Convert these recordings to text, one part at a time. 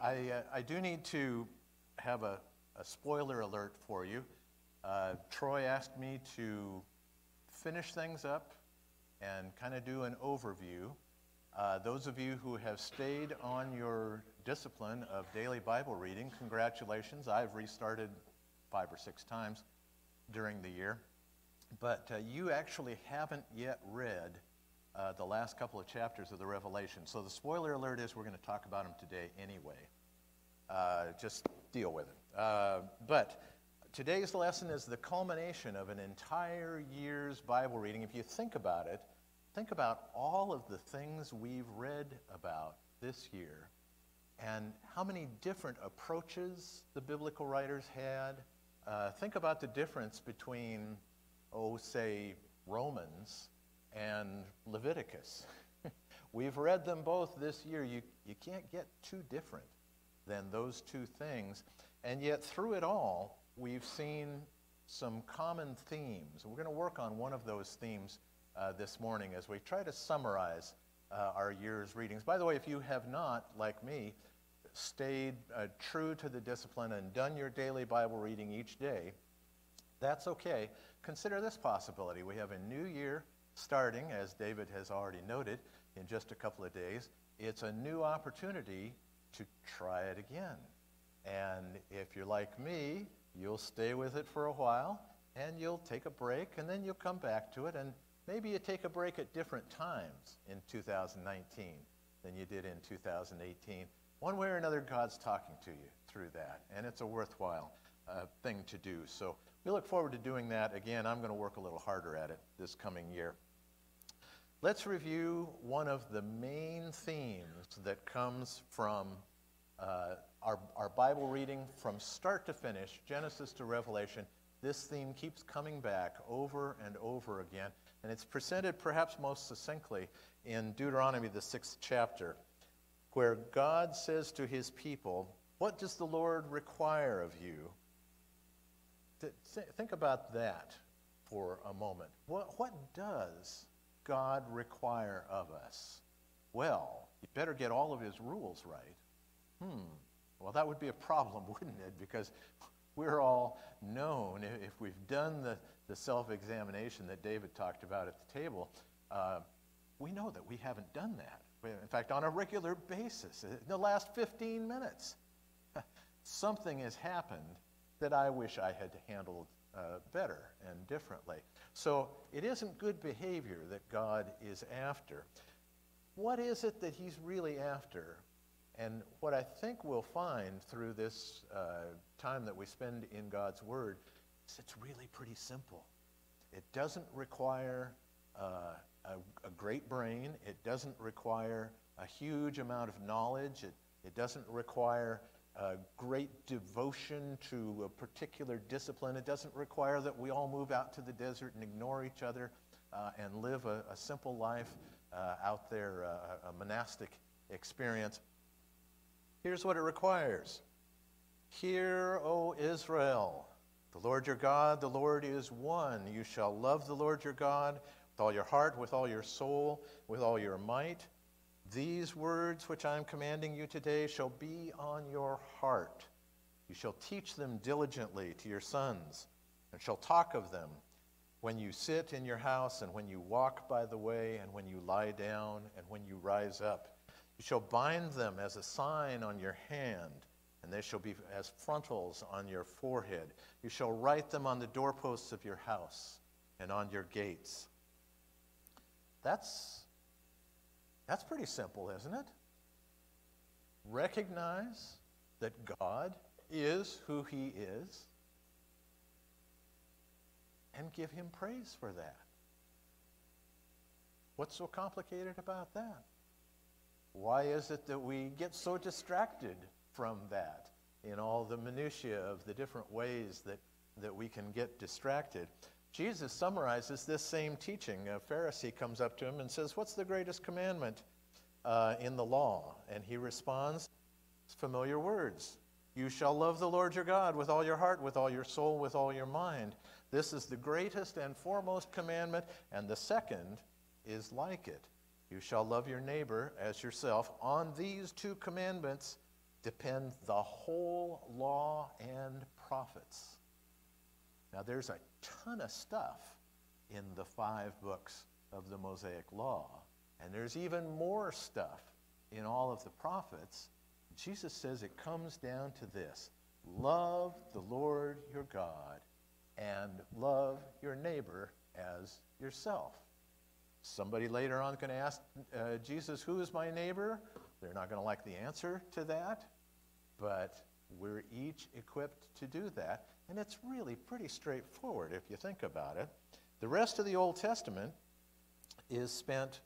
I do need to have a spoiler alert for you. Troy asked me to finish things up and kind of do an overview. Those of you who have stayed on your discipline of daily Bible reading, congratulations. I've restarted 5 or 6 times during the year. But you actually haven't yet read the last couple of chapters of the Revelation. So the spoiler alert is we're going to talk about them today anyway. Just deal with it. But today's lesson is the culmination of an entire year's Bible reading. If you think about it, think about all of the things we've read about this year and how many different approaches the biblical writers had. Think about the difference between, say, Romans and Leviticus. We've read them both this year. You can't get too different than those two things. And yet through it all, we've seen some common themes. We're going to work on one of those themes this morning as we try to summarize our year's readings. By the way, if you have not, like me, stayed true to the discipline and done your daily Bible reading each day, that's okay. Consider this possibility. We have a new year starting, as David has already noted, in just a couple of days. It's a new opportunity to try it again. And if you're like me, you'll stay with it for a while, and you'll take a break, and then you'll come back to it, and maybe you take a break at different times in 2019 than you did in 2018. One way or another, God's talking to you through that, and it's a worthwhile thing to do. So we look forward to doing that. Again, I'm going to work a little harder at it this coming year. Let's review one of the main themes that comes from our Bible reading from start to finish, Genesis to Revelation. This theme keeps coming back over and over again, and it's presented perhaps most succinctly in Deuteronomy, the 6th chapter, where God says to his people, "What does the Lord require of you?" Think about that for a moment. What does God require of us? Well, you better get all of his rules right. Well, that would be a problem, wouldn't it? Because we're all known, if we've done the self-examination that David talked about at the table, we know that we haven't done that. In fact, on a regular basis, in the last 15 minutes, something has happened that I wish I had handled better and differently. So it isn't good behavior that God is after. What is it that he's really after? And what I think we'll find through this time that we spend in God's Word is it's really pretty simple. It doesn't require a great brain. It doesn't require a huge amount of knowledge. It doesn't require great devotion to a particular discipline. It doesn't require that we all move out to the desert and ignore each other and live a simple life out there, a monastic experience. Here's what it requires. Hear, O Israel, the Lord your God, the Lord is one. You shall love the Lord your God with all your heart, with all your soul, with all your might. These words which I am commanding you today shall be on your heart. You shall teach them diligently to your sons, and shall talk of them when you sit in your house, and when you walk by the way, and when you lie down, and when you rise up. You shall bind them as a sign on your hand, and they shall be as frontals on your forehead. You shall write them on the doorposts of your house and on your gates. That's pretty simple, isn't it? Recognize that God is who he is and give him praise for that. What's so complicated about that? Why is it that we get so distracted from that in all the minutiae of the different ways that we can get distracted? Jesus summarizes this same teaching. A Pharisee comes up to him and says, "What's the greatest commandment in the law?" And he responds, familiar words. "You shall love the Lord your God with all your heart, with all your soul, with all your mind. This is the greatest and foremost commandment, and the second is like it. You shall love your neighbor as yourself. On these two commandments depend the whole law and prophets. Now, there's a ton of stuff in the 5 books of the Mosaic Law, and there's even more stuff in all of the prophets. Jesus says it comes down to this: love the Lord your God and love your neighbor as yourself. Somebody later on is going to ask Jesus, who is my neighbor? They're not going to like the answer to that, but we're each equipped to do that, and it's really pretty straightforward if you think about it. The rest of the Old Testament is spent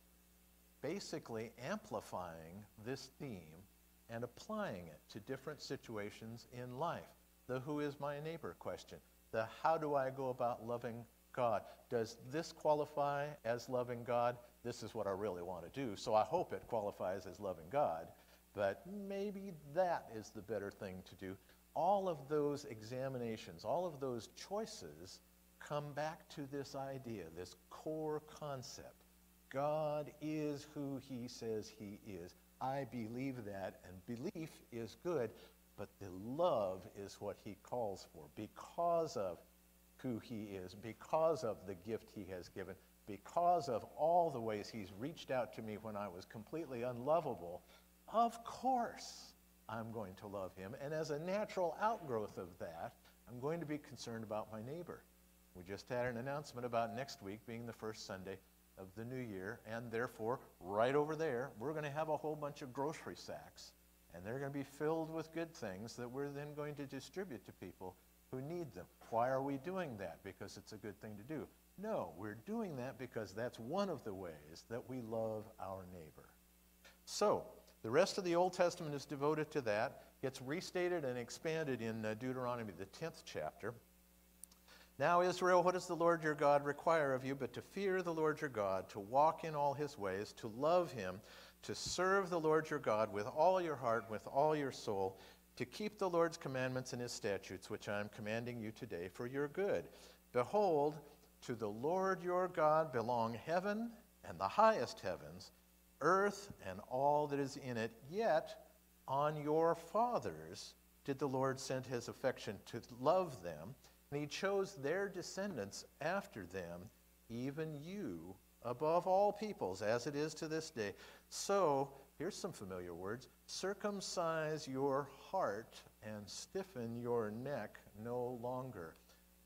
basically amplifying this theme and applying it to different situations in life. The who is my neighbor question. The how do I go about loving God? Does this qualify as loving God? This is what I really want to do, so I hope it qualifies as loving God, but maybe that is the better thing to do. All of those examinations, all of those choices come back to this idea, this core concept. God is who he says he is. I believe that, and belief is good, but the love is what he calls for because of who he is, because of the gift he has given, because of all the ways he's reached out to me when I was completely unlovable. Of course, I'm going to love him, and as a natural outgrowth of that, I'm going to be concerned about my neighbor. We just had an announcement about next week being the first Sunday of the new year, and therefore, right over there, we're going to have a whole bunch of grocery sacks, and they're going to be filled with good things that we're then going to distribute to people who need them. Why are we doing that? Because it's a good thing to do? No, we're doing that because that's one of the ways that we love our neighbor. So, the rest of the Old Testament is devoted to that. Gets restated and expanded in Deuteronomy, the 10th chapter. Now, Israel, what does the Lord your God require of you but to fear the Lord your God, to walk in all his ways, to love him, to serve the Lord your God with all your heart, with all your soul, to keep the Lord's commandments and his statutes, which I am commanding you today for your good. Behold, to the Lord your God belong heaven and the highest heavens, earth and all that is in it. Yet on your fathers did the Lord send his affection to love them, and he chose their descendants after them, even you, above all peoples, as it is to this day. So, here's some familiar words: circumcise your heart and stiffen your neck no longer.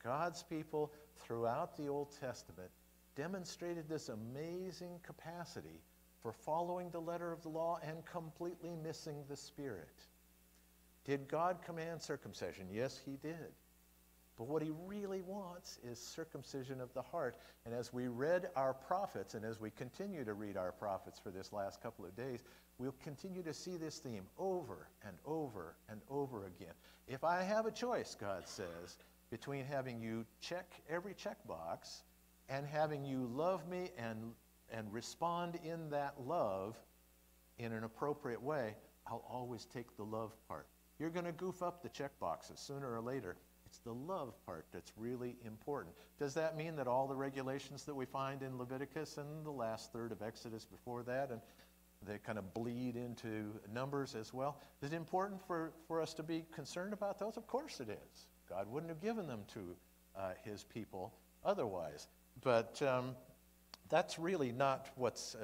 God's people throughout the Old Testament demonstrated this amazing capacity for following the letter of the law and completely missing the spirit. Did God command circumcision? Yes, he did. But what he really wants is circumcision of the heart. And as we read our prophets, and as we continue to read our prophets for this last couple of days, we'll continue to see this theme over and over and over again. If I have a choice, God says, between having you check every checkbox and having you love me and respond in that love in an appropriate way, I'll always take the love part. You're going to goof up the checkboxes sooner or later. It's the love part that's really important. Does that mean that all the regulations that we find in Leviticus and the last third of Exodus before that, and they kind of bleed into Numbers as well, is it important for us to be concerned about those? Of course it is. God wouldn't have given them to his people otherwise. But that's really not what's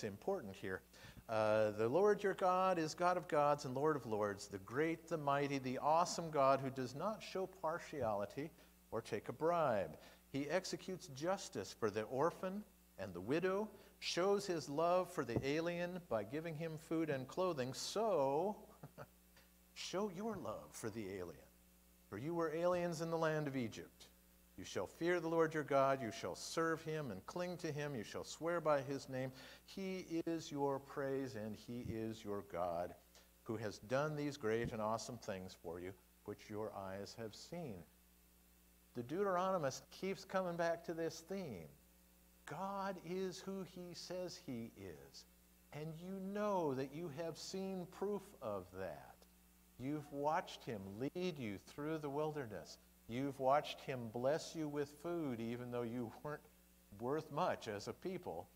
important here. The Lord your God is God of gods and Lord of lords, the great, the mighty, the awesome God who does not show partiality or take a bribe. He executes justice for the orphan and the widow, shows his love for the alien by giving him food and clothing. So, show your love for the alien, for you were aliens in the land of Egypt. You shall fear the Lord your God, you shall serve him and cling to him, you shall swear by his name. He is your praise and he is your God, who has done these great and awesome things for you, which your eyes have seen. The Deuteronomist keeps coming back to this theme. God is who he says he is, and you know that you have seen proof of that. You've watched him lead you through the wilderness. You've watched him bless you with food, even though you weren't worth much as a people.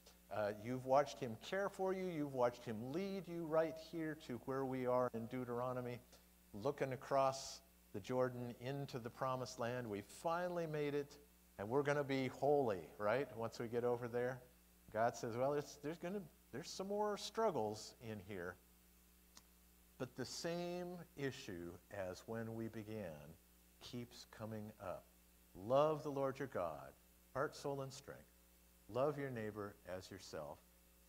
You've watched him care for you. You've watched him lead you right here to where we are in Deuteronomy, looking across the Jordan into the promised land. We finally made it, and we're going to be holy, right, once we get over there. God says, well, there's some more struggles in here. But the same issue as when we began keeps coming up. Love the Lord your God, heart, soul, and strength. Love your neighbor as yourself.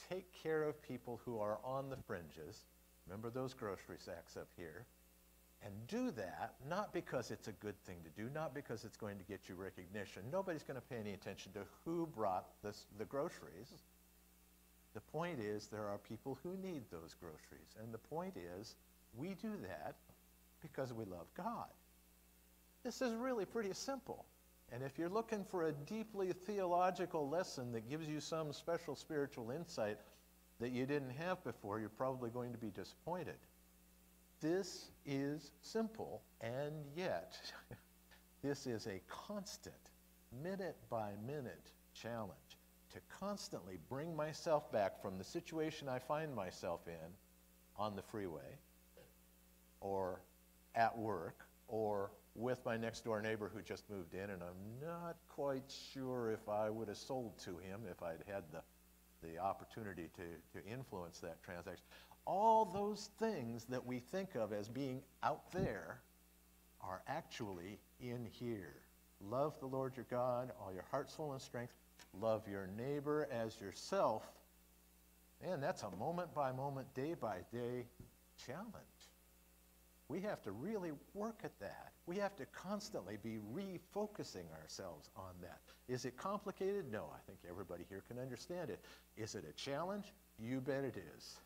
Take care of people who are on the fringes. Remember those grocery sacks up here. And do that not because it's a good thing to do, not because it's going to get you recognition. Nobody's going to pay any attention to who brought the groceries. The point is there are people who need those groceries. And the point is we do that because we love God. This is really pretty simple. And if you're looking for a deeply theological lesson that gives you some special spiritual insight that you didn't have before, you're probably going to be disappointed. This is simple, and yet this is a constant, minute-by-minute challenge to constantly bring myself back from the situation I find myself in on the freeway or at work or with my next-door neighbor who just moved in, and I'm not quite sure if I would have sold to him if I'd had the opportunity to influence that transaction. All those things that we think of as being out there are actually in here. Love the Lord your God, all your heart, soul, and strength. Love your neighbor as yourself. Man, that's a moment-by-moment, day-by-day challenge. We have to really work at that. We have to constantly be refocusing ourselves on that. Is it complicated? No, I think everybody here can understand it. Is it a challenge? You bet it is.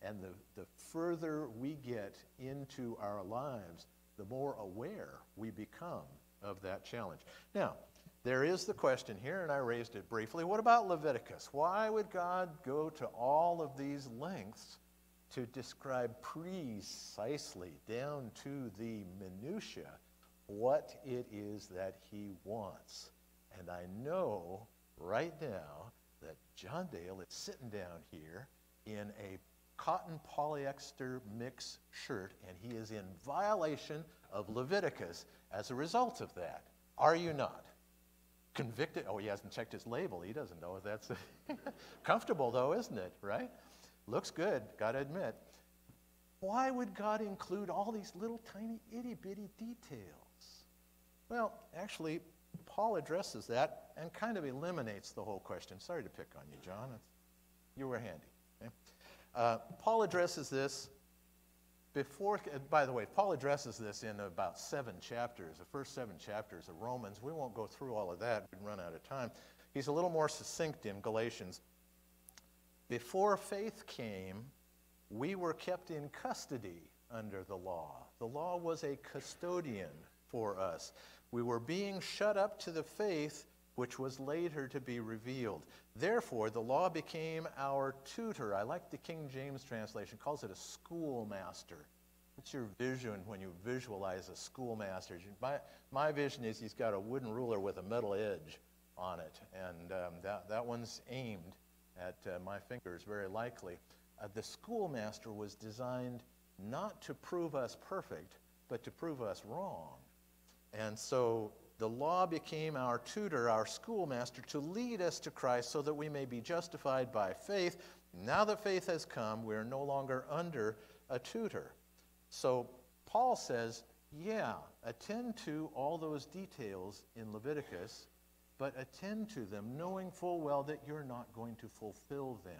And the further we get into our lives, the more aware we become of that challenge. Now, there is the question here, and I raised it briefly. What about Leviticus? Why would God go to all of these lengths to describe precisely, down to the minutia, what it is that he wants? And I know right now that John Dale is sitting down here in a cotton polyester mix shirt, and he is in violation of Leviticus as a result of that. Are you not? Convicted? Oh, he hasn't checked his label. He doesn't know if that's comfortable, though, isn't it? Right? Looks good, gotta admit. Why would God include all these little tiny itty-bitty details? Well, actually, Paul addresses that and kind of eliminates the whole question. Sorry to pick on you, John. You were handy. Okay? Paul addresses this before, by the way, Paul addresses this in about 7 chapters, the first 7 chapters of Romans. We won't go through all of that. We'd run out of time. He's a little more succinct in Galatians. Before faith came, we were kept in custody under the law. The law was a custodian for us. We were being shut up to the faith which was later to be revealed. Therefore, the law became our tutor. I like the King James translation, calls it a schoolmaster. What's your vision when you visualize a schoolmaster? My vision is he's got a wooden ruler with a metal edge on it, and that one's aimed at my fingers, very likely. The schoolmaster was designed not to prove us perfect, but to prove us wrong. And so the law became our tutor, our schoolmaster, to lead us to Christ so that we may be justified by faith. Now that faith has come, we are no longer under a tutor. So Paul says, yeah, attend to all those details in Leviticus, but attend to them knowing full well that you're not going to fulfill them.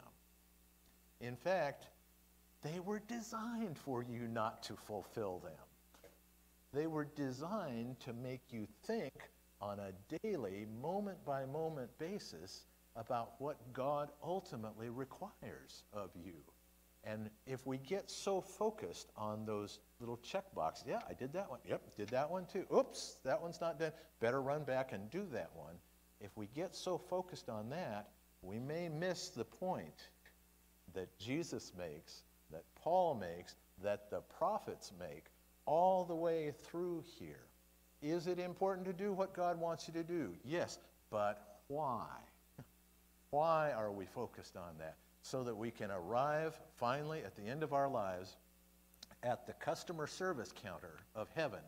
In fact, they were designed for you not to fulfill them. They were designed to make you think on a daily, moment-by-moment basis about what God ultimately requires of you. And if we get so focused on those little check boxes, yeah, I did that one. Yep, did that one too. Oops, that one's not done. Better run back and do that one. If we get so focused on that, we may miss the point that Jesus makes, that Paul makes, that the prophets make, all the way through here. Is it important to do what God wants you to do? Yes, but why? Why are we focused on that? So that we can arrive finally at the end of our lives at the customer service counter of heaven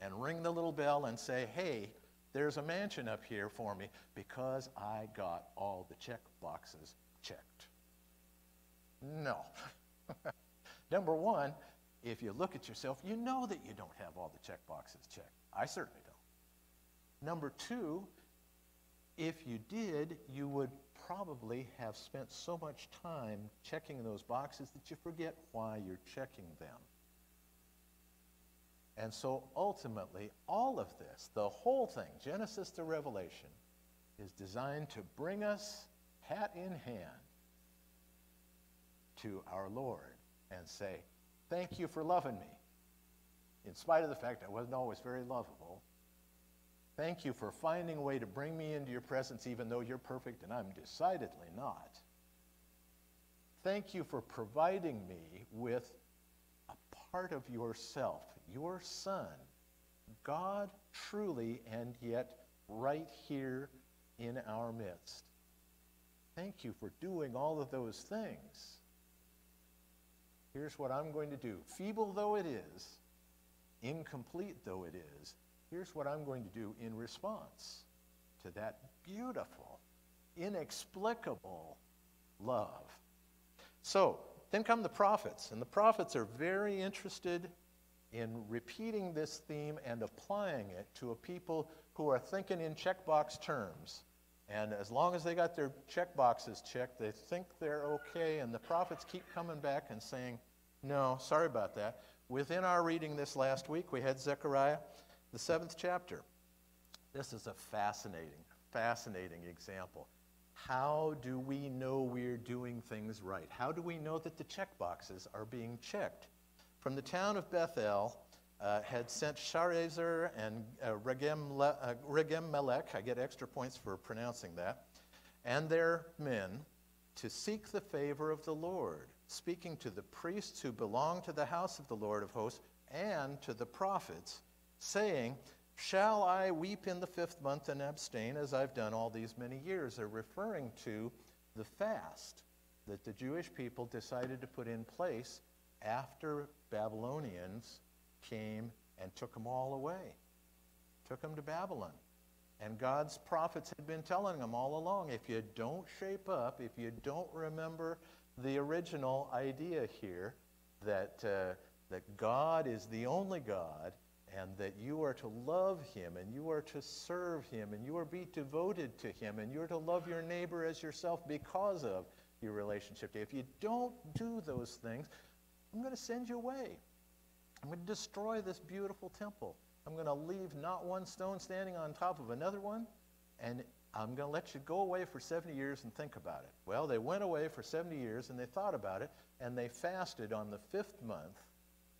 and ring the little bell and say, hey, there's a mansion up here for me because I got all the check boxes checked. No. Number one, if you look at yourself, you know that you don't have all the check boxes checked. I certainly don't. Number two, if you did, you would probably have spent so much time checking those boxes that you forget why you're checking them. And so ultimately, all of this, the whole thing, Genesis to Revelation, is designed to bring us hat in hand to our Lord and say, thank you for loving me. In spite of the fact I wasn't always very lovable, thank you for finding a way to bring me into your presence even though you're perfect and I'm decidedly not. Thank you for providing me with a part of yourself, your Son, God truly and yet right here in our midst. Thank you for doing all of those things. Here's what I'm going to do. Feeble though it is, incomplete though it is, here's what I'm going to do in response to that beautiful, inexplicable love. So, then come the prophets, and the prophets are very interested in repeating this theme and applying it to a people who are thinking in checkbox terms. And as long as they got their checkboxes checked, they think they're okay, and the prophets keep coming back and saying, no, sorry about that. Within our reading this last week, we had Zechariah, the 7th chapter. This is a fascinating example. How do we know we're doing things right? How do we know that the checkboxes are being checked? From the town of Bethel had sent Sharezer and Regem-Melech, I get extra points for pronouncing that, and their men to seek the favor of the Lord, speaking to the priests who belong to the house of the Lord of hosts and to the prophets, saying, shall I weep in the 5th month and abstain as I've done all these many years? They're referring to the fast that the Jewish people decided to put in place after Babylonians came and took them all away, took them to Babylon. And God's prophets had been telling them all along, if you don't shape up, if you don't remember the original idea here, that God is the only God, and that you are to love him, and you are to serve him, and you are to be devoted to him, and you are to love your neighbor as yourself because of your relationship to him. If you don't do those things, I'm going to send you away. I'm going to destroy this beautiful temple. I'm going to leave not one stone standing on top of another one, and I'm going to let you go away for 70 years and think about it. Well, they went away for 70 years, and they thought about it, and they fasted on the 5th month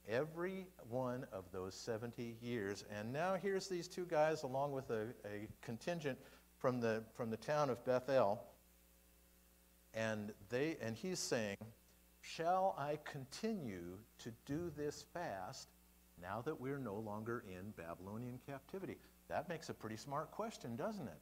every one of those 70 years. And now here's these two guys along with a contingent from the town of Bethel, and he's saying, shall I continue to do this fast now that we're no longer in Babylonian captivity? That makes a pretty smart question, doesn't it?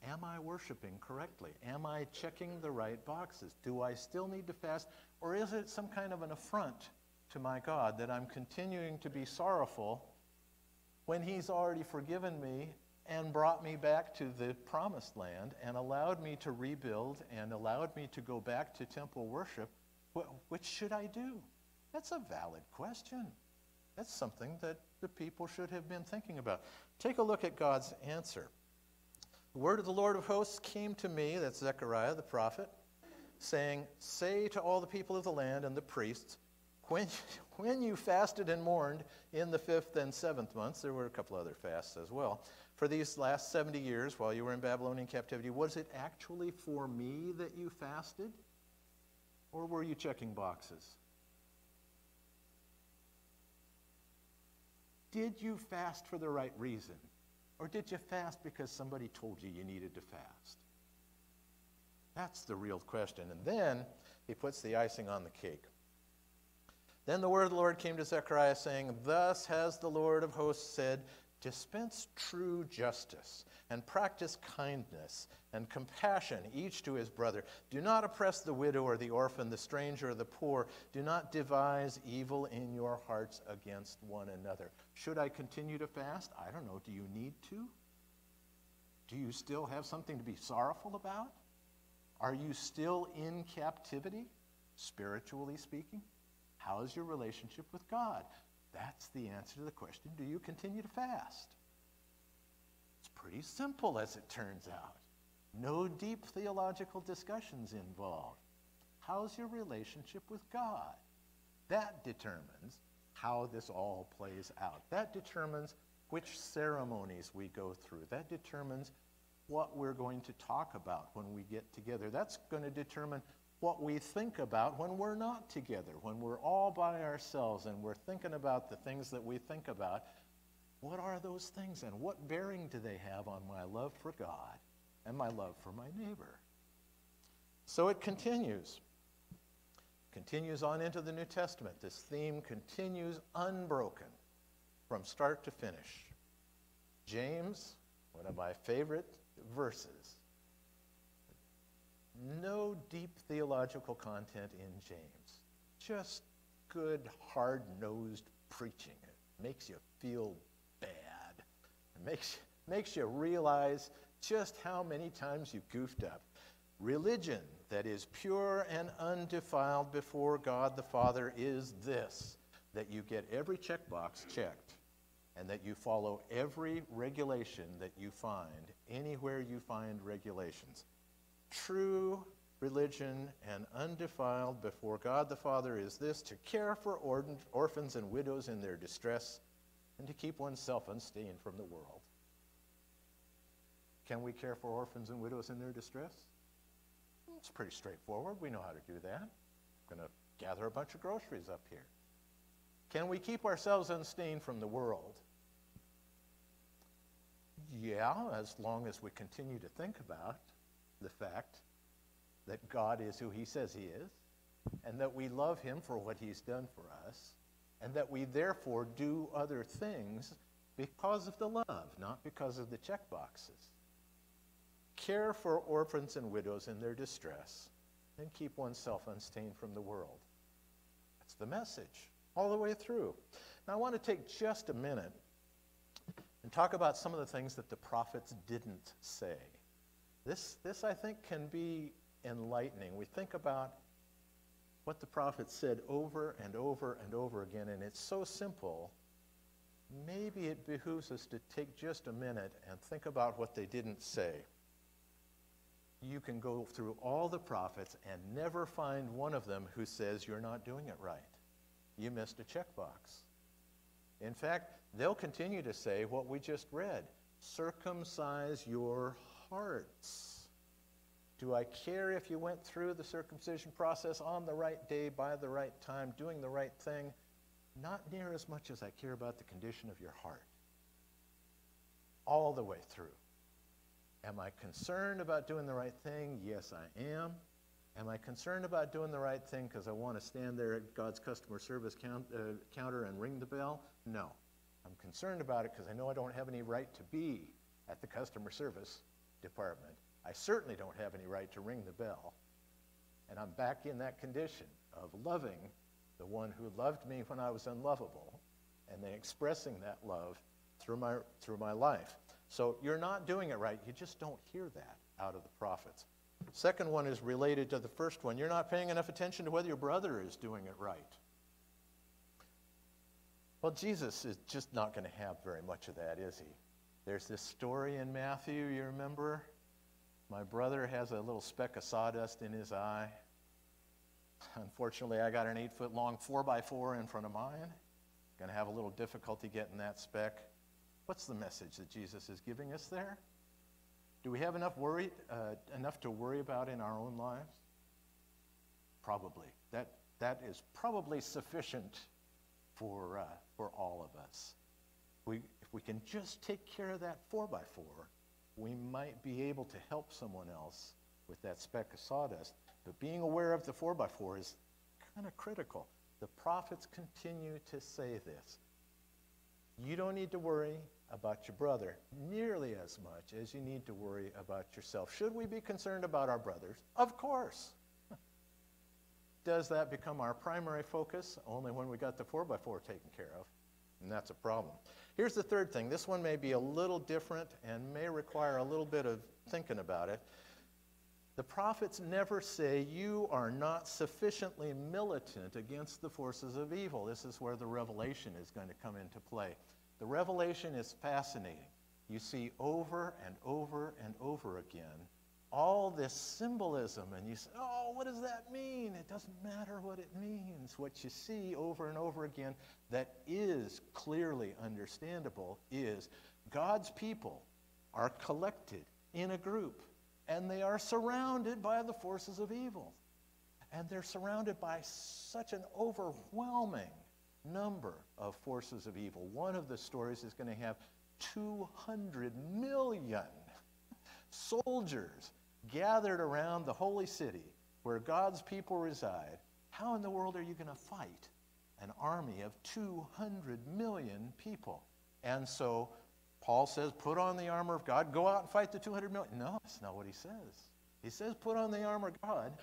Am I worshiping correctly? Am I checking the right boxes? Do I still need to fast? Or is it some kind of an affront to my God that I'm continuing to be sorrowful when he's already forgiven me and brought me back to the promised land and allowed me to rebuild and allowed me to go back to temple worship? Which should I do? That's a valid question. That's something that the people should have been thinking about. Take a look at God's answer. The word of the Lord of hosts came to me, that's Zechariah the prophet, saying, say to all the people of the land and the priests, when you fasted and mourned in the 5th and 7th months, there were a couple other fasts as well, for these last 70 years while you were in Babylonian captivity, was it actually for me that you fasted? Or were you checking boxes? Did you fast for the right reason? Or did you fast because somebody told you you needed to fast? That's the real question. And then he puts the icing on the cake. Then the word of the Lord came to Zechariah, saying, thus has the Lord of hosts said, Dispense true justice, and practice kindness and compassion, each to his brother. Do not oppress the widow or the orphan, the stranger or the poor. Do not devise evil in your hearts against one another. Should I continue to fast? I don't know. Do you need to? Do you still have something to be sorrowful about? Are you still in captivity, spiritually speaking? How is your relationship with God? That's the answer to the question, do you continue to fast? It's pretty simple, as it turns out. No deep theological discussions involved. How's your relationship with God? That determines how this all plays out. That determines which ceremonies we go through. That determines what we're going to talk about when we get together. That's going to determine what we think about when we're not together, when we're all by ourselves and we're thinking about the things that we think about. What are those things, and what bearing do they have on my love for God and my love for my neighbor? So it continues on into the New Testament. This theme continues unbroken from start to finish. James, one of my favorite verses. No deep theological content in James. Just good, hard-nosed preaching. It makes you feel bad. It makes you realize just how many times you goofed up. Religion that is pure and undefiled before God the Father is this, that you get every checkbox checked and that you follow every regulation that you find, anywhere you find regulations. True religion and undefiled before God the Father is this, to care for orphans and widows in their distress and to keep oneself unstained from the world. Can we care for orphans and widows in their distress? It's pretty straightforward. We know how to do that. I'm going to gather a bunch of groceries up here. Can we keep ourselves unstained from the world? Yeah, as long as we continue to think about the fact that God is who he says he is, and that we love him for what he's done for us, and that we therefore do other things because of the love, not because of the check boxes. Care for orphans and widows in their distress, and keep oneself unstained from the world. That's the message all the way through. Now I want to take just a minute and talk about some of the things that the prophets didn't say. This I think, can be enlightening. We think about what the prophets said over and over and over again, and it's so simple, maybe it behooves us to take just a minute and think about what they didn't say. You can go through all the prophets and never find one of them who says you're not doing it right. You missed a checkbox. In fact, they'll continue to say what we just read. Circumcise your hearts. Do I care if you went through the circumcision process on the right day, by the right time, doing the right thing? Not near as much as I care about the condition of your heart. All the way through. Am I concerned about doing the right thing? Yes, I am. Am I concerned about doing the right thing because I want to stand there at God's customer service counter and ring the bell? No. I'm concerned about it because I know I don't have any right to be at the customer service department. I certainly don't have any right to ring the bell. And I'm back in that condition of loving the one who loved me when I was unlovable, and then expressing that love through my life. So you're not doing it right. You just don't hear that out of the prophets. Second one is related to the first one. You're not paying enough attention to whether your brother is doing it right. Well, Jesus is just not going to have very much of that, is he? There's this story in Matthew, you remember? My brother has a little speck of sawdust in his eye. Unfortunately, I got an 8-foot-long 4x4 in front of mine. Going to have a little difficulty getting that speck. What's the message that Jesus is giving us there? Do we have enough to worry about in our own lives? Probably. That is probably sufficient for all of us. If we can just take care of that 4x4, we might be able to help someone else with that speck of sawdust. But being aware of the 4x4 is kind of critical. The prophets continue to say this. You don't need to worry. about your brother nearly as much as you need to worry about yourself. Should we be concerned about our brothers? Of course. Does that become our primary focus? Only when we got the 4x4 taken care of, and that's a problem. Here's the third thing. This one may be a little different and may require a little bit of thinking about it. The prophets never say you are not sufficiently militant against the forces of evil. This is where the revelation is going to come into play. The revelation is fascinating. You see over and over and over again all this symbolism, and you say, oh, what does that mean? It doesn't matter what it means. What you see over and over again that is clearly understandable is God's people are collected in a group, and they are surrounded by the forces of evil. And they're surrounded by such an overwhelming number of forces of evil. One of the stories is going to have 200 million soldiers gathered around the holy city where God's people reside. How in the world are you going to fight an army of 200 million people? And so Paul says, put on the armor of God, go out and fight the 200 million. No, that's not what he says. He says, put on the armor of God,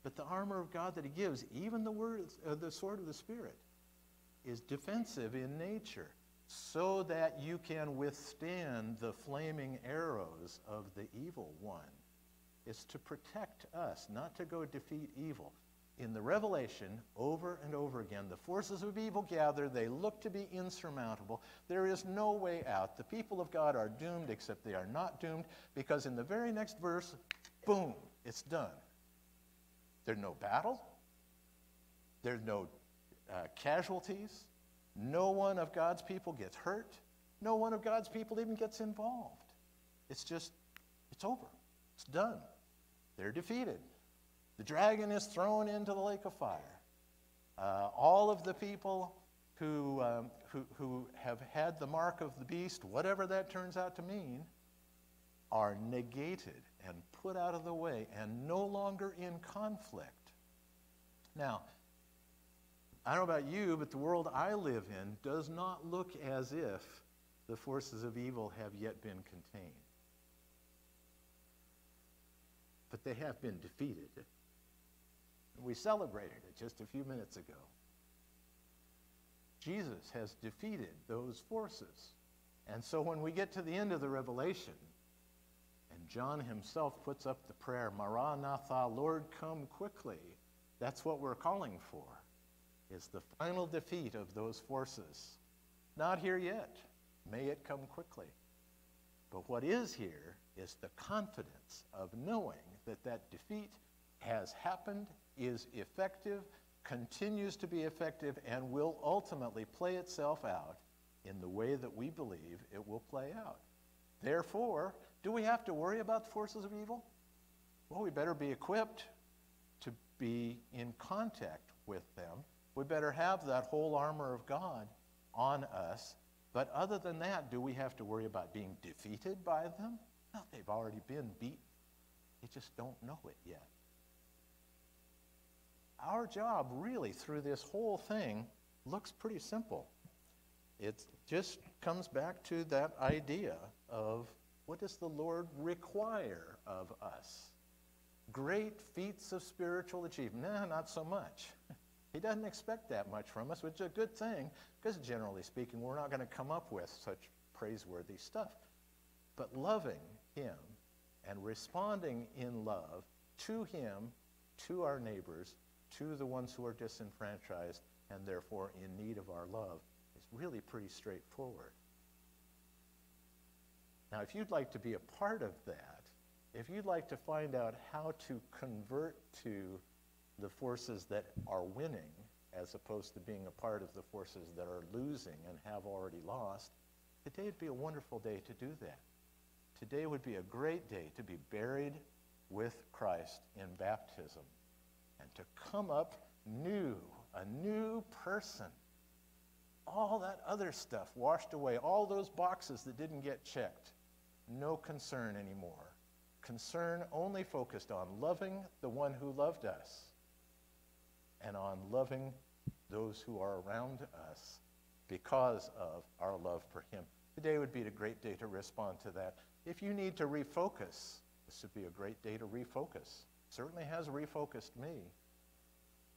but the armor of God that he gives, even the sword of the Spirit, is defensive in nature, so that you can withstand the flaming arrows of the evil one. It's to protect us, not to go defeat evil. In the Revelation, over and over again, the forces of evil gather. They look to be insurmountable. There is no way out. The people of God are doomed, except they are not doomed, because in the very next verse, boom, it's done. There's no battle. There's no casualties. No one of God's people gets hurt. No one of God's people even gets involved. It's over. It's done. They're defeated. The dragon is thrown into the lake of fire. All of the people who have had the mark of the beast, whatever that turns out to mean, are negated and put out of the way and no longer in conflict. Now, I don't know about you, but the world I live in does not look as if the forces of evil have yet been contained. But they have been defeated. We celebrated it just a few minutes ago. Jesus has defeated those forces. And so when we get to the end of the Revelation, and John himself puts up the prayer, Maranatha, Lord, come quickly, that's what we're calling for, is the final defeat of those forces. Not here yet. May it come quickly. But what is here is the confidence of knowing that that defeat has happened, is effective, continues to be effective, and will ultimately play itself out in the way that we believe it will play out. Therefore, do we have to worry about the forces of evil? Well, we better be equipped to be in contact with them. We better have that whole armor of God on us. But other than that, do we have to worry about being defeated by them? No, they've already been beaten. They just don't know it yet. Our job really through this whole thing looks pretty simple. It just comes back to that idea of what does the Lord require of us? Great feats of spiritual achievement. No, not so much. He doesn't expect that much from us, which is a good thing, because generally speaking, we're not going to come up with such praiseworthy stuff. But loving him and responding in love to him, to our neighbors, to the ones who are disenfranchised and therefore in need of our love is really pretty straightforward. Now, if you'd like to be a part of that, if you'd like to find out how to convert to the forces that are winning as opposed to being a part of the forces that are losing and have already lost, today would be a wonderful day to do that. Today would be a great day to be buried with Christ in baptism and to come up new, a new person. All that other stuff washed away, all those boxes that didn't get checked, no concern anymore. Concern only focused on loving the one who loved us and on loving those who are around us because of our love for him. today would be a great day to respond to that. If you need to refocus, this would be a great day to refocus. Certainly has refocused me.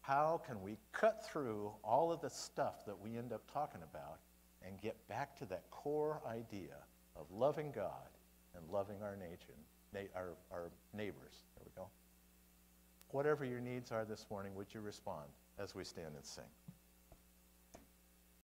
How can we cut through all of the stuff that we end up talking about and get back to that core idea of loving God and loving our neighbors? There we go. Whatever your needs are this morning, would you respond as we stand and sing?